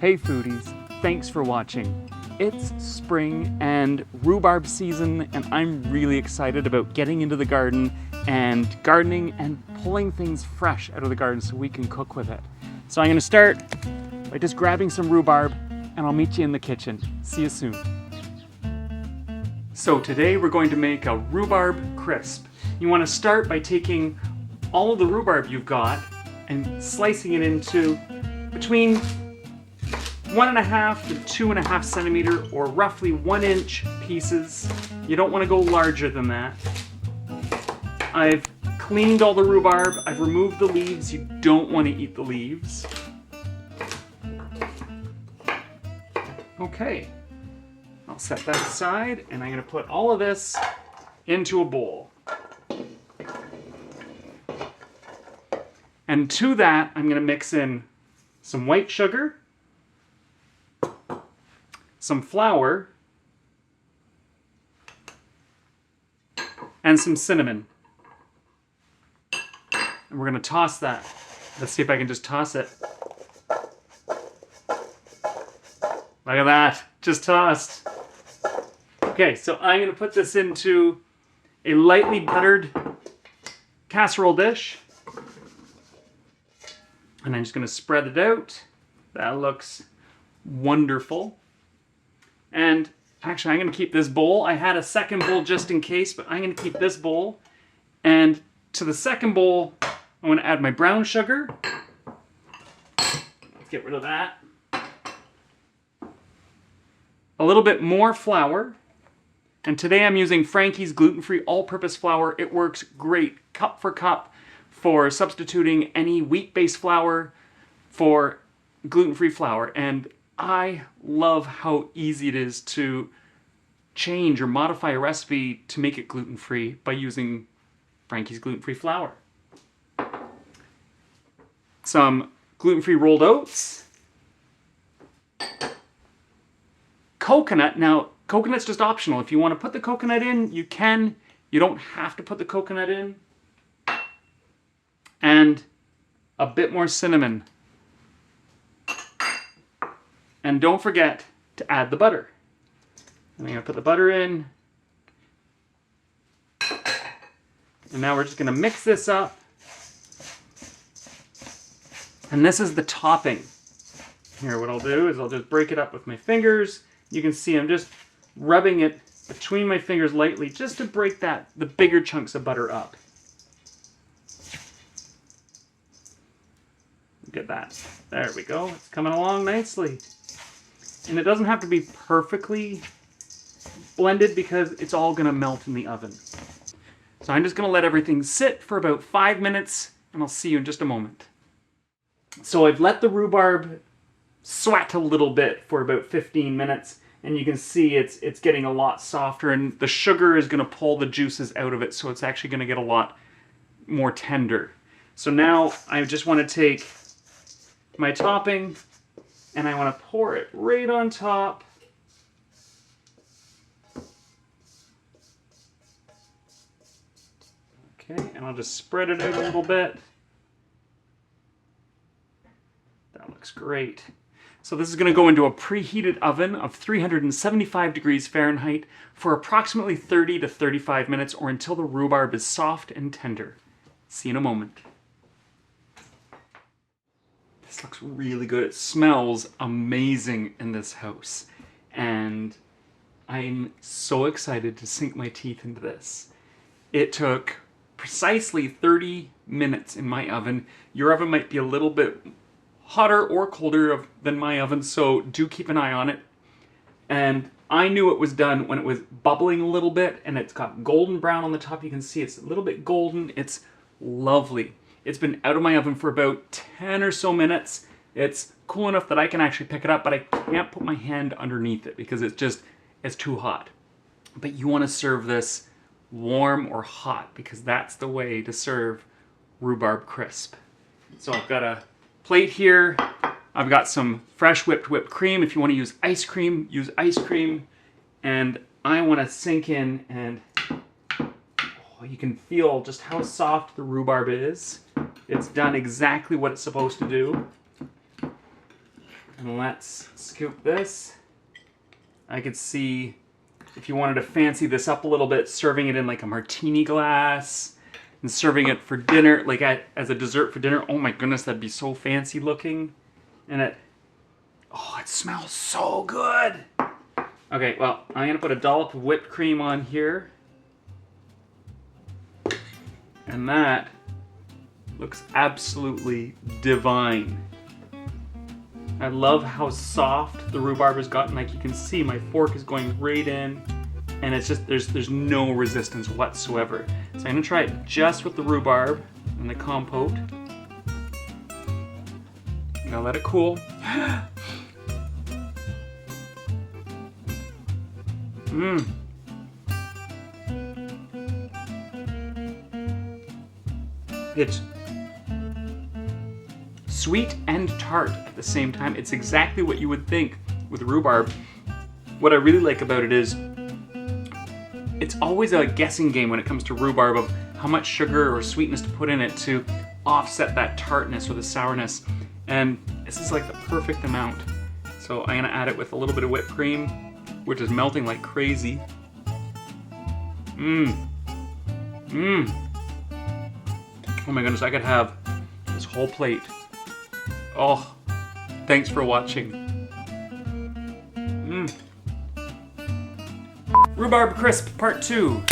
Hey foodies, thanks for watching. It's spring and rhubarb season, and I'm really excited about getting into the garden and gardening and pulling things fresh out of the garden so we can cook with it. So I'm gonna start by just grabbing some rhubarb, and I'll meet you in the kitchen. See you soon. So today we're going to make a rhubarb crisp. You wanna start by taking all of the rhubarb you've got and slicing it into between 1.5 to 2.5 centimeter or roughly 1 inch pieces. You don't want to go larger than that. I've cleaned all the rhubarb. I've removed the leaves. You don't want to eat the leaves. Okay, I'll set that aside and I'm going to put all of this into a bowl. And to that, I'm going to mix in some white sugar, some flour, and some cinnamon. And we're going to toss that. Let's see if I can just toss it. Look at that, just tossed. Okay, so I'm going to put this into a lightly buttered casserole dish. And I'm just going to spread it out. That looks wonderful. And actually, I'm going to keep this bowl. I had a second bowl just in case, but I'm going to keep this bowl. And to the second bowl, I'm going to add my brown sugar. Let's get rid of that. A little bit more flour. And today I'm using Frankie's gluten-free all-purpose flour. It works great, cup for cup, for substituting any wheat-based flour for gluten-free flour. And I love how easy it is to change or modify a recipe to make it gluten-free by using Frankie's gluten-free flour. Some gluten-free rolled oats. Coconut. Now, coconut's just optional. If you want to put the coconut in, you can. You don't have to put the coconut in. And a bit more cinnamon. And don't forget to add the butter. And I'm going to put the butter in. And now we're just going to mix this up. And this is the topping. Here, what I'll do is I'll just break it up with my fingers. You can see I'm just rubbing it between my fingers lightly just to break the bigger chunks of butter up. Look at that. There we go. It's coming along nicely. And it doesn't have to be perfectly blended because it's all going to melt in the oven. So I'm just going to let everything sit for about 5 minutes and I'll see you in just a moment. So I've let the rhubarb sweat a little bit for about 15 minutes and you can see it's getting a lot softer and the sugar is going to pull the juices out of it, so it's actually going to get a lot more tender. So now I just want to take my topping and I want to pour it right on top. Okay, and I'll just spread it out a little bit. That looks great. So this is going to go into a preheated oven of 375 degrees Fahrenheit for approximately 30 to 35 minutes or until the rhubarb is soft and tender. See you in a moment. This looks really good. It smells amazing in this house. And I'm so excited to sink my teeth into this. It took precisely 30 minutes in my oven. Your oven might be a little bit hotter or colder than my oven, so do keep an eye on it. And I knew it was done when it was bubbling a little bit and it's got golden brown on the top. You can see it's a little bit golden. It's lovely. It's been out of my oven for about 10 or so minutes. It's cool enough that I can actually pick it up, but I can't put my hand underneath it because it's too hot. But you want to serve this warm or hot because that's the way to serve rhubarb crisp. So I've got a plate here. I've got some fresh whipped cream. If you want to use ice cream, use ice cream. And I want to sink in and you can feel just how soft the rhubarb is. It's done exactly what it's supposed to do. And let's scoop this. I could see if you wanted to fancy this up a little bit, serving it in like a martini glass and serving it for dinner, like as a dessert for dinner. Oh my goodness, that'd be so fancy looking. And it smells so good. Okay, well, I'm gonna put a dollop of whipped cream on here. And that looks absolutely divine. I love how soft the rhubarb has gotten. Like you can see my fork is going right in and it's just, there's no resistance whatsoever. So I'm gonna try it just with the rhubarb and the compote. Now let it cool. Mmm. It's sweet and tart at the same time. It's exactly what you would think with rhubarb. What I really like about it is it's always a guessing game when it comes to rhubarb of how much sugar or sweetness to put in it to offset that tartness or the sourness. And this is like the perfect amount. So I'm gonna add it with a little bit of whipped cream, which is melting like crazy. Mmm. Mmm. Oh my goodness, I could have this whole plate. Oh, thanks for watching. Rhubarb crisp part 2.